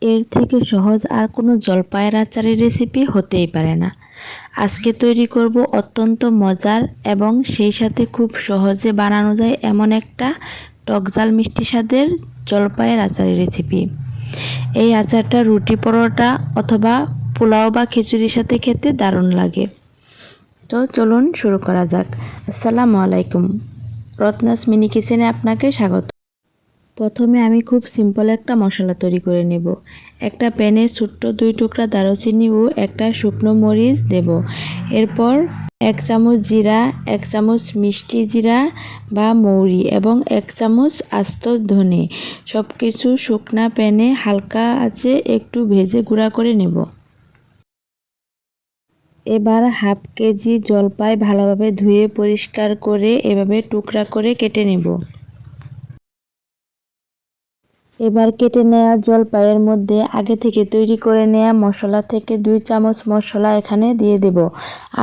এর থেকে সহজ আর কোনো জলপাইয়ের আচারের রেসিপি হতেই পারে না। আজকে তৈরি করব অত্যন্ত মজার এবং সেই সাথে খুব সহজে বানানো যায় এমন একটা টকঝাল মিষ্টি স্বাদের জলপাইয়ের আচারের রেসিপি। এই আচারটা রুটি, পরোটা অথবা পোলাও বা খিচুড়ির সাথে খেতে দারুণ লাগে। তো চলুন শুরু করা যাক। আসসালামু আলাইকুম, রত্নাস মিনি কিচেনে আপনাকে স্বাগত। প্রথমে আমি খুব সিম্পল একটা মশলা তৈরি করে নেব। একটা প্যানে ছোট্ট 2 টুকরা দারুচিনি ও একটা শুকনো মরিচ দেব। এরপর 1 চামচ জিরা, 1 চামচ মিষ্টি জিরা বা মৌরি এবং 1 চামচ আস্ত ধনে সব কিছু শুকনা প্যানে হালকা আঁচে একটু ভেজে গুঁড়া করে নেব। এবার হাফ কেজি জলপাই ভালোভাবে ধুয়ে পরিষ্কার করে এভাবে টুকরা করে কেটে নেব। এবার কেটে নেওয়া জলপাইয়ের মধ্যে আগে থেকে তৈরি করে নেওয়া মশলা থেকে 2 চামচ মশলা এখানে দিয়ে দেব।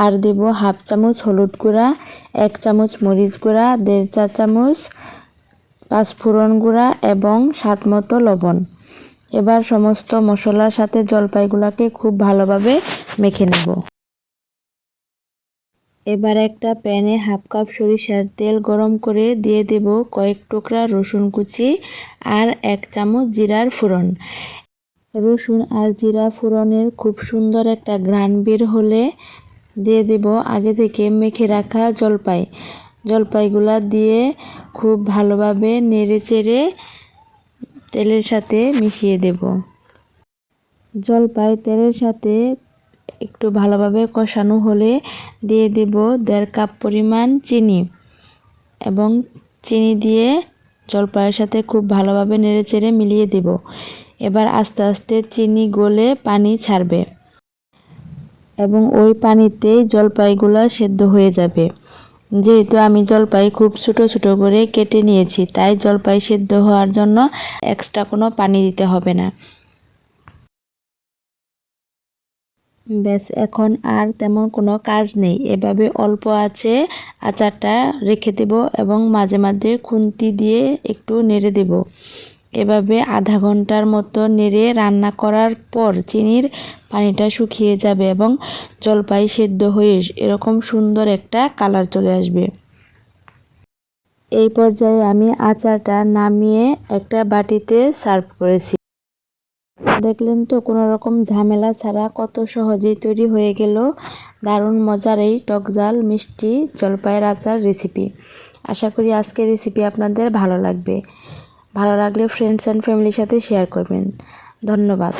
আর দেব হাফ চামচ হলুদ গুঁড়া, 1 চামচ মরিচ গুঁড়া, 1.5 চা চামচ পাঁচফোড়ন গুঁড়া এবং স্বাদ মতো লবণ। এবার সমস্ত মশলার সাথে জলপাইগুলোকে খুব ভালোভাবে মেখে নেব। এবার একটা প্যানে হাফ কাপ সরিষার তেল গরম করে দিয়ে দেব কয়েক টুকরা রসুন কুচি আর 1 চামচ জিরার ফোড়ন। রসুন আর জিরা ফোড়নের খুব সুন্দর একটা ঘ্রাণ বের হলে দিয়ে দেব আগে থেকে মেখে রাখা জলপাইগুলা দিয়ে খুব ভালোভাবে নেড়েচেড়ে তেলের সাথে মিশিয়ে দেব। জলপাই তেলের সাথে একটু ভালোভাবে কষানো হলে দিয়ে দেব 1.5 কাপ পরিমাণ চিনি এবং চিনি দিয়ে জলপাইয়ের সাথে খুব ভালোভাবে নেড়েচেড়ে মিলিয়ে দেব। এবার আস্তে আস্তে চিনি গলে পানি ছাড়বে এবং ওই পানিতেই জলপাইগুলো সেদ্ধ হয়ে যাবে। যেহেতু আমি জলপাই খুব ছোট ছোট করে কেটে নিয়েছি, তাই জলপাই সেদ্ধ হওয়ার জন্য এক্সট্রা কোনো পানি দিতে হবে না। ব্যাস, এখন আর তেমন কোনো কাজ নেই। এভাবে অল্প আঁচে আচারটা রেখে দেব এবং মাঝে মাঝে খুন্তি দিয়ে একটু নেড়ে দেব। এভাবে আধা ঘন্টার মতো নেড়ে রান্না করার পর চিনির পানিটা শুকিয়ে যাবে এবং জলপাই সেদ্ধ হয়ে এরকম সুন্দর একটা কালার চলে আসবে। এই পর্যায়ে আমি আচারটা নামিয়ে একটা বাটিতে সার্ভ করেছি। দেখলেন তো, কোনো রকম ঝামেলা ছাড়া কত সহজেই তৈরি হয়ে গেল দারুণ মজার এই টকঝাল মিষ্টি জলপাইয়ের আচার রেসিপি। আশা করি আজকের রেসিপি আপনাদের ভালো লাগবে। ভালো লাগলে ফ্রেন্ডস অ্যান্ড ফ্যামিলির সাথে শেয়ার করবেন। ধন্যবাদ।